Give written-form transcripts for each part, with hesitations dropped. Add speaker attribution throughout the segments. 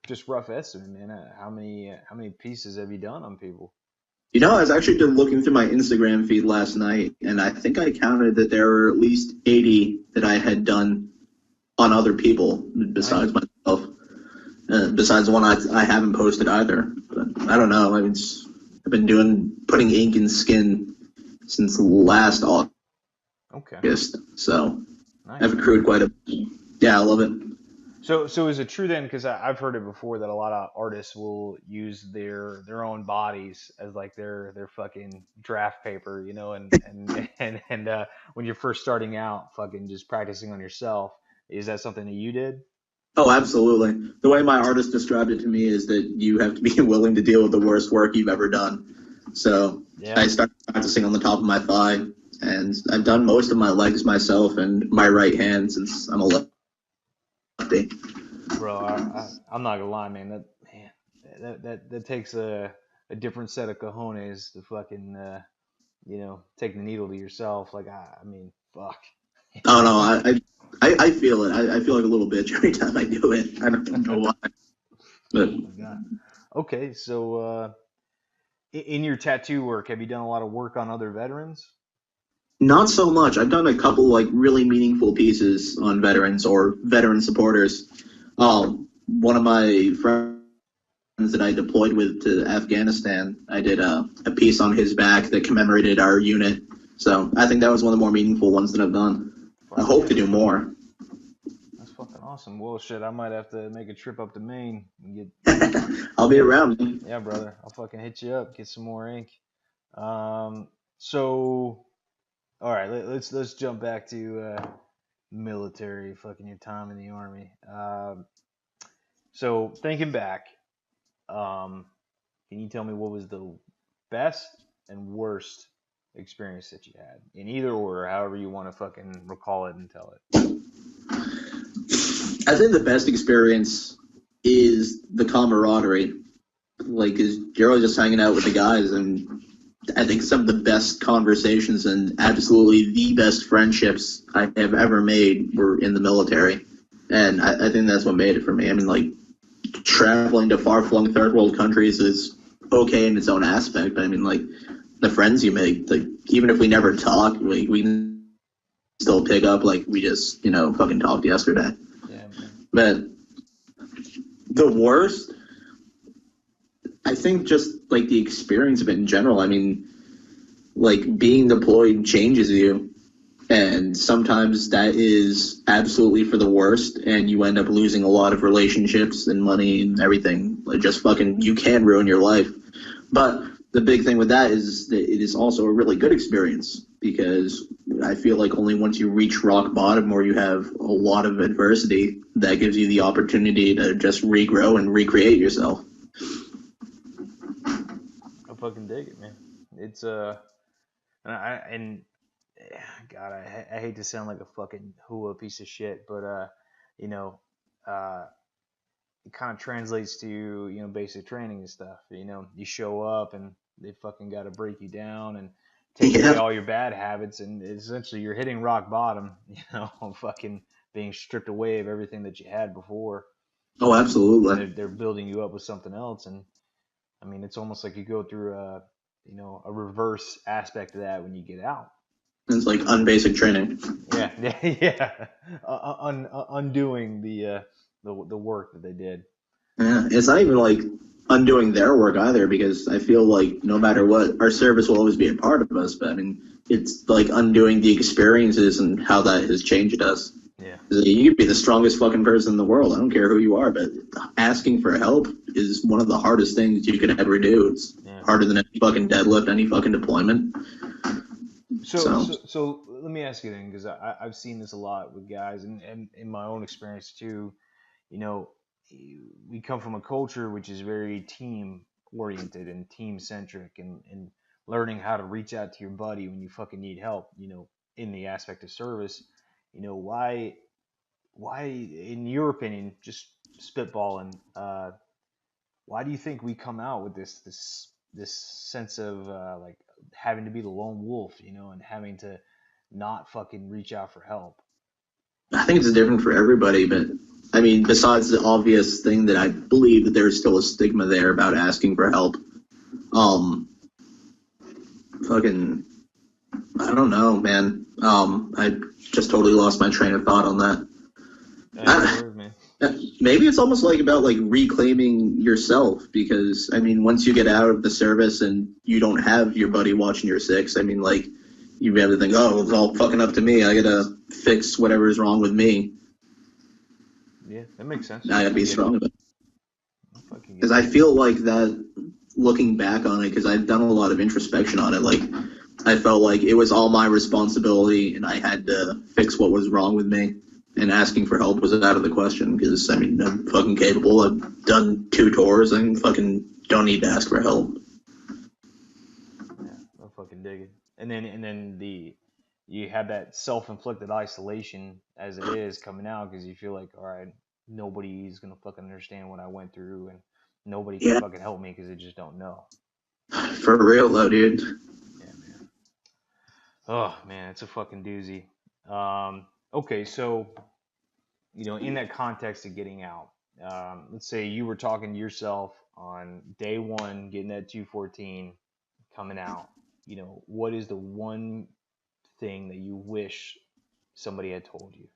Speaker 1: just rough estimate, man. How many pieces have you done on people?
Speaker 2: I was actually just looking through my Instagram feed last night, and I think I counted that there were at least 80 that I had done on other people besides
Speaker 1: Nice.
Speaker 2: myself. Besides the one I haven't posted either. But I don't know. I mean, I've been putting ink in skin since last
Speaker 1: Okay.
Speaker 2: August, so
Speaker 1: Nice,
Speaker 2: I've
Speaker 1: man.
Speaker 2: accrued quite a. Yeah, I love it.
Speaker 1: So is it true then? Because I've heard it before that a lot of artists will use their own bodies as like their fucking draft paper, and when you're first starting out, fucking just practicing on yourself. Is that something that you did?
Speaker 2: Oh, absolutely. The way my artist described it to me is that you have to be willing to deal with the worst work you've ever done. So
Speaker 1: Yeah.
Speaker 2: I started practicing on the top of my thigh, and I've done most of my legs myself and my right hand since I'm a lefty.
Speaker 1: Bro, I'm not gonna lie, man. That takes a different set of cojones to fucking take the needle to yourself. Like I mean, fuck.
Speaker 2: Oh no, I feel it. I feel like a little bitch every time I do it. I don't know why, but
Speaker 1: Oh my god. Okay, so in your tattoo work, have you done a lot of work on other veterans?
Speaker 2: not so much. I've done a couple like really meaningful pieces on veterans or veteran supporters. One of my friends that I deployed with to Afghanistan, I did a piece on his back that commemorated our unit. So I think that was one of the more meaningful ones that I've done. I
Speaker 1: Fuck
Speaker 2: hope to
Speaker 1: yeah.
Speaker 2: do more.
Speaker 1: That's fucking awesome. Well, shit, I might have to make a trip up to Maine and get.
Speaker 2: I'll be around.
Speaker 1: Yeah, brother. I'll fucking hit you up, get some more ink. Um, so, all right, let's jump back to military, fucking your time in the army. So thinking back, um, can you tell me what was the best and worst experience that you had in either order, however you want to fucking recall it and tell it?
Speaker 2: I think the best experience is the camaraderie. Like, is you're just hanging out with the guys, and I think some of the best conversations and absolutely the best friendships I have ever made were in the military. And I think that's what made it for me. I mean, like, traveling to far-flung third-world countries is okay in its own aspect, but I mean, like, the friends you make, like, even if we never talk, we can still pick up like we just, fucking talked yesterday.
Speaker 1: Yeah, man.
Speaker 2: But the worst, I think just, like, the experience of it in general. I mean, like, being deployed changes you, and sometimes that is absolutely for the worst, and you end up losing a lot of relationships and money and everything. Like, just fucking, you can ruin your life. But the big thing with that is that it is also a really good experience, because I feel like only once you reach rock bottom or you have a lot of adversity, that gives you the opportunity to just regrow and recreate yourself.
Speaker 1: I fucking dig it, man. It's and God, I hate to sound like a fucking hua piece of shit, but you know, uh, it kind of translates to basic training and stuff. You show up and they fucking got to break you down and take away
Speaker 2: Yeah.
Speaker 1: all your bad habits, and essentially you're hitting rock bottom. Fucking being stripped away of everything that you had before,
Speaker 2: Oh,
Speaker 1: and
Speaker 2: absolutely.
Speaker 1: they're building you up with something else. And I mean, it's almost like you go through a reverse aspect of that when you get out.
Speaker 2: It's like unbasic training.
Speaker 1: Yeah, yeah. Undoing the work that they did.
Speaker 2: Yeah, it's not even like undoing their work either, because I feel like no matter what, our service will always be a part of us. But I mean, it's like undoing the experiences and how that has changed us.
Speaker 1: Yeah,
Speaker 2: You could be the strongest fucking person in the world. I don't care who you are, but asking for help is one of the hardest things you could ever do. It's
Speaker 1: yeah.
Speaker 2: harder than any fucking deadlift, any fucking deployment.
Speaker 1: So
Speaker 2: So,
Speaker 1: so so let me ask you then, because I've seen this a lot with guys, and in my own experience too. You know, we come from a culture which is very team oriented and team centric, and learning how to reach out to your buddy when you fucking need help. In the aspect of service. Why, in your opinion, just spitballing, why do you think we come out with this sense of like having to be the lone wolf, and having to not fucking reach out for help?
Speaker 2: I think it's different for everybody, but I mean, besides the obvious thing that I believe that there's still a stigma there about asking for help. Um, fucking, I don't know, man. I just totally lost my train of thought on that.
Speaker 1: No worries, man.
Speaker 2: Maybe it's almost like about like reclaiming yourself because I mean, once you get out of the service and you don't have your buddy watching your six, I mean, like you have to think, oh, it's all fucking up to me. I gotta fix whatever's wrong with me.
Speaker 1: Yeah, that makes sense.
Speaker 2: I gotta
Speaker 1: I
Speaker 2: be
Speaker 1: get it.
Speaker 2: strong about it.
Speaker 1: I fucking
Speaker 2: Because
Speaker 1: get
Speaker 2: I
Speaker 1: that.
Speaker 2: feel like that looking back on it, because I've done a lot of introspection on it, like I felt like it was all my responsibility and I had to fix what was wrong with me. And asking for help was out of the question because I mean I'm fucking capable. I've done 2 tours and fucking don't need to ask for help.
Speaker 1: Yeah, I fucking dig it. And then you have that self-inflicted isolation as it is coming out because you feel like, all right, nobody's gonna fucking understand what I went through, and nobody can
Speaker 2: Yeah,
Speaker 1: fucking help me because they just don't know.
Speaker 2: for real though, dude.
Speaker 1: Yeah, man. Oh man, it's a fucking doozy. Okay, so in that context of getting out, let's say you were talking to yourself on day one, getting that 214, coming out. What is the one thing that you wish somebody had told you?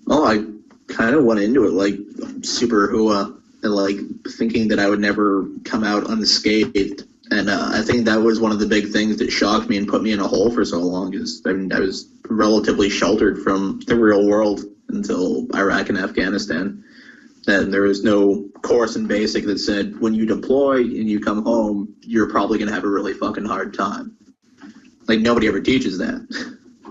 Speaker 2: Well, I kind of went into it like super hua and like thinking that I would never come out unscathed. And I think that was one of the big things that shocked me and put me in a hole for so long. Is I mean, I was relatively sheltered from the real world until Iraq and Afghanistan. And there was no course in basic that said when you deploy and you come home, you're probably going to have a really fucking hard time. Like nobody ever teaches that.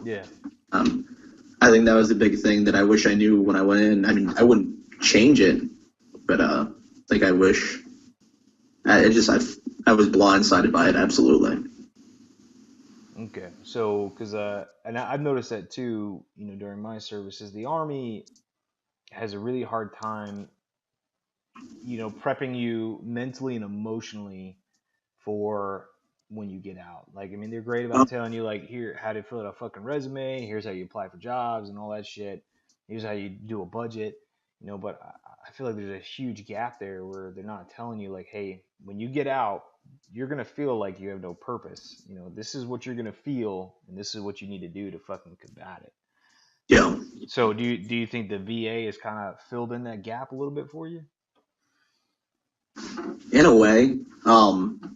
Speaker 1: Yeah.
Speaker 2: Um, I think that was the big thing that I wish I knew when I went in. I mean, I wouldn't change it, but like I wish. I was blindsided by it. Absolutely.
Speaker 1: Okay. So, because and I've noticed that too. During my services, the army has a really hard time, prepping you mentally and emotionally for when you get out. Like, I mean, they're great
Speaker 2: Oh,
Speaker 1: about telling you, like, here, how to fill out a fucking resume. Here's how you apply for jobs and all that shit. Here's how you do a budget. But I feel like there's a huge gap there where they're not telling you, like, hey, when you get out, you're gonna feel like you have no purpose. This is what you're gonna feel, and this is what you need to do to fucking combat it.
Speaker 2: yeah.
Speaker 1: So, do you think the VA has kind of filled in that gap a little bit for you?
Speaker 2: In a way,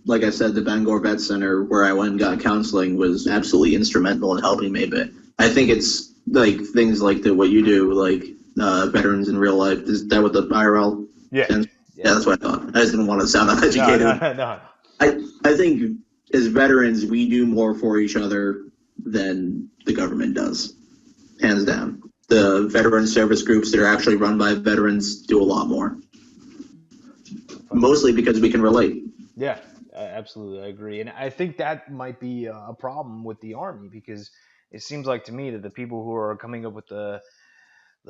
Speaker 2: like I said, the Bangor Vet Center where I went and got counseling was absolutely instrumental in helping me. But I think it's like things like what you do, like veterans in real life. Is that what the IRL
Speaker 1: Yeah,
Speaker 2: stands?
Speaker 1: yeah.
Speaker 2: Yeah, that's what I thought. I just didn't want to sound
Speaker 1: No, no,
Speaker 2: uneducated.
Speaker 1: no, no.
Speaker 2: I think as veterans, we do more for each other than the government does, hands down. The veteran service groups that are actually run by veterans do a lot more,
Speaker 1: Fucking
Speaker 2: mostly because we can relate.
Speaker 1: yeah, absolutely, I agree, and I think that might be a problem with the army because it seems like to me that the people who are coming up with the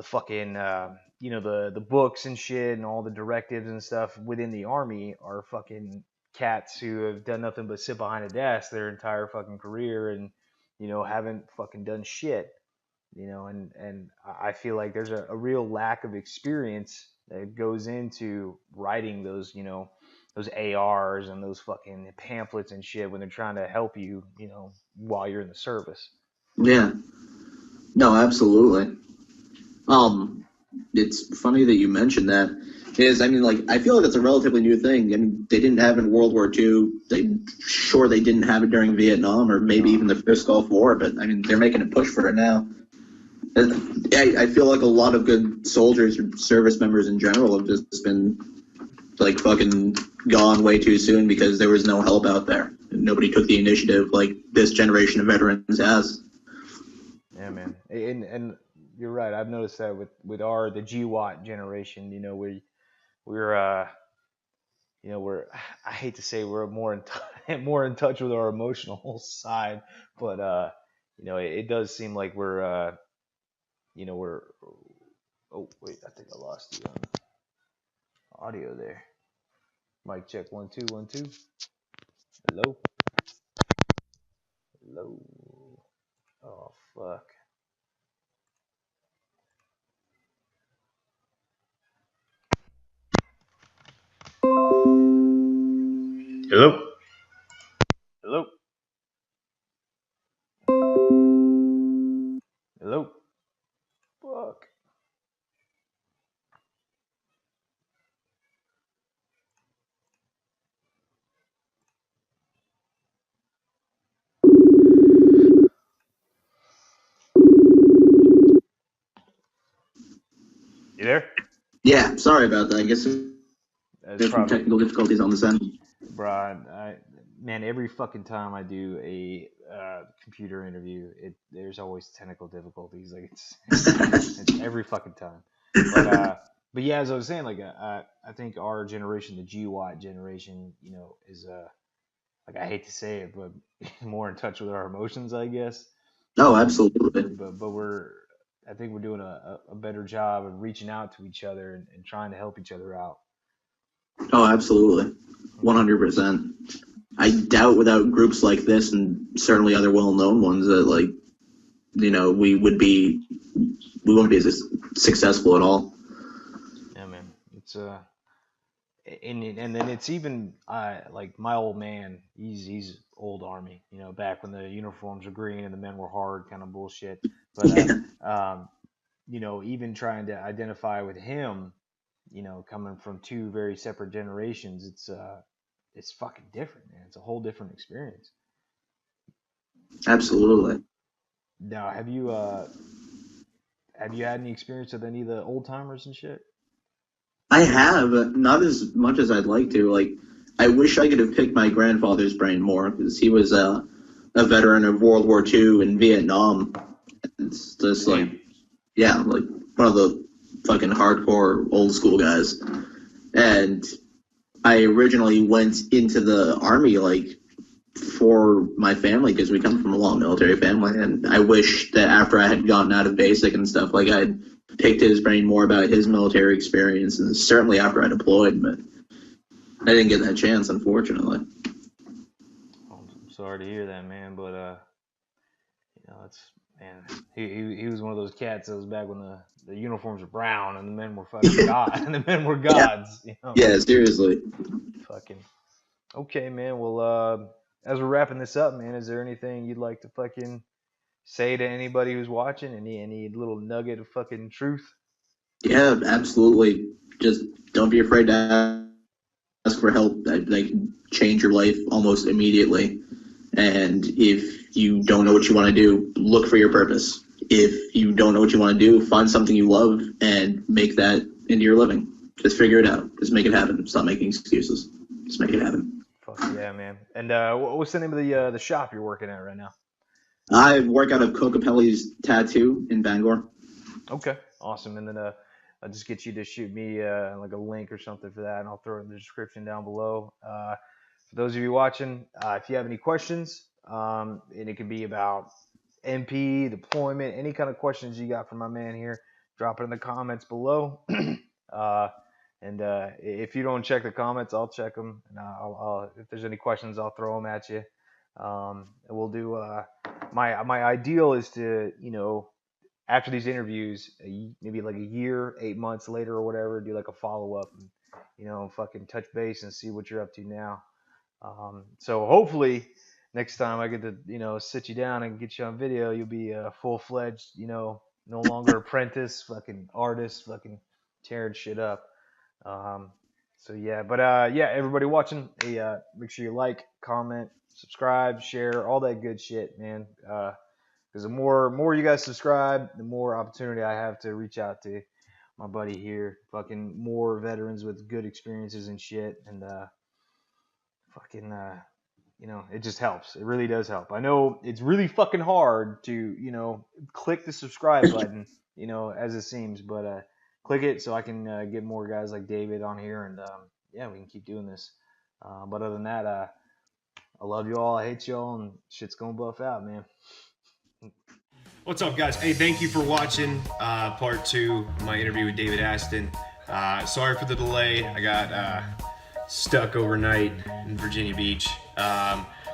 Speaker 1: fucking the books and shit and all the directives and stuff within the army are fucking cats who have done nothing but sit behind a desk their entire fucking career and haven't fucking done shit. And I feel like there's a real lack of experience that goes into writing those ARs and those fucking pamphlets and shit when they're trying to help you, while you're in the service.
Speaker 2: Yeah, no, absolutely. Um, it's funny that you mentioned that. Is I mean, like I feel like it's a relatively new thing. I mean, they didn't have it in World War II. They didn't have it during Vietnam or maybe
Speaker 1: No.
Speaker 2: even the first Gulf War. But I mean, they're making a push for it now. I feel like a lot of good soldiers or service members in general have just been like fucking gone way too soon because there was no help out there. Nobody took the initiative like this generation of veterans has.
Speaker 1: Yeah, man. And you're right. I've noticed that with the Gwat generation. We're we're I hate to say we're more more in touch with our emotional side, but it does seem like we're oh wait, I think I lost you on audio there. Mic check, 1 2 1 2. Hello, hello. Oh fuck. Hello? Hello? Fuck. You there?
Speaker 2: Yeah, sorry about that. I guess
Speaker 1: That's
Speaker 2: there's some
Speaker 1: probably,
Speaker 2: technical difficulties on this end.
Speaker 1: bro. Man, every fucking time I do a computer interview, there's always technical difficulties. Like it's every fucking time. But yeah, as I was saying, like I think our generation, the Gwat generation, is like I hate to say it, but more in touch with our emotions, I guess.
Speaker 2: Oh,
Speaker 1: Um,
Speaker 2: absolutely.
Speaker 1: but I think we're doing a better job of reaching out to each other and trying to help each other out.
Speaker 2: Oh, absolutely. 100%. I doubt without groups like this and certainly other well-known ones that we wouldn't be as successful at all.
Speaker 1: Yeah, man. It's and then it's even like my old man. He's old army. Back when the uniforms were green and the men were hard, kind of bullshit. But
Speaker 2: Yeah,
Speaker 1: even trying to identify with him, coming from two very separate generations, it's fucking different, man. It's a whole different experience.
Speaker 2: absolutely.
Speaker 1: Now, have you had any experience with any of the old timers and shit?
Speaker 2: I have, not as much as I'd like to. Like, I wish I could have picked my grandfather's brain more because he was a veteran of World War II and Vietnam. It's just like,
Speaker 1: Damn.
Speaker 2: yeah, like one of the fucking hardcore old school guys. And I originally went into the army like for my family because we come from a long military family, and I wish that after I had gotten out of basic and stuff, like I'd picked his brain more about his military experience, and certainly after I deployed, but I didn't get that chance, unfortunately.
Speaker 1: I'm sorry to hear that, man. But it's man. He was one of those cats that was back when the uniforms were brown and the men were fucking god and the men were
Speaker 2: Yeah,
Speaker 1: gods.
Speaker 2: yeah, seriously.
Speaker 1: Fucking okay, man. Well, as we're wrapping this up, man, is there anything you'd like to fucking say to anybody who's watching? Any little nugget of fucking truth?
Speaker 2: Yeah, absolutely. Just don't be afraid to ask for help. That can change your life almost immediately. And if you don't know what you want to do, look for your purpose. If you don't know what you want to do, find something you love and make that into your living. Just figure it out. Just make it happen. Stop making excuses. Just make it happen.
Speaker 1: Fuck yeah, man. And what's the name of the shop you're working at right now?
Speaker 2: I work out of Kokapelli's Tattoo in Bangor.
Speaker 1: Okay, awesome. And then I'll just get you to shoot me like a link or something for that, and I'll throw it in the description down below. For those of you watching, if you have any questions, and it can be about MP, deployment, any kind of questions you got for my man here, drop it in the comments below. uh, and if you don't check the comments, I'll check them. And if there's any questions, I'll throw them at you. And we'll do my ideal is to after these interviews, maybe like a year, 8 months later or whatever, do like a follow up and fucking touch base and see what you're up to now. So hopefully next time I get to sit you down and get you on video, you'll be a full fledged no longer apprentice, fucking artist, fucking tearing shit up. So yeah, but yeah, everybody watching, hey, make sure you like, comment, subscribe, share, all that good shit, man. Because the more you guys subscribe, the more opportunity I have to reach out to my buddy here. Fucking more veterans with good experiences and shit, and fucking it just helps. It really does help. I know it's really fucking hard to click the subscribe button, as it seems, but click it so I can get more guys like David on here, and yeah, we can keep doing this. But other than that, I love you all. I hate you all, and shit's gonna buff out, man. What's up, guys? Hey, thank you for watching part 2 of my interview with David Aston. Sorry for the delay. I got stuck overnight in Virginia Beach.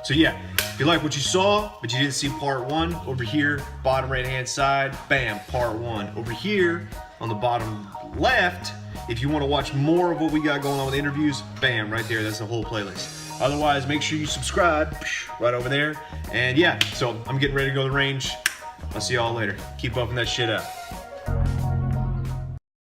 Speaker 1: So yeah, if you like what you saw, but you didn't see part 1, over here, bottom right-hand side, bam, part 1. Over here, on the bottom left, if you want to watch more of what we got going on with interviews, bam, right there, that's the whole playlist.
Speaker 3: Otherwise, make sure you subscribe right over there. And yeah, so I'm getting ready to go to the range. I'll see y'all later. Keep bumping that shit out.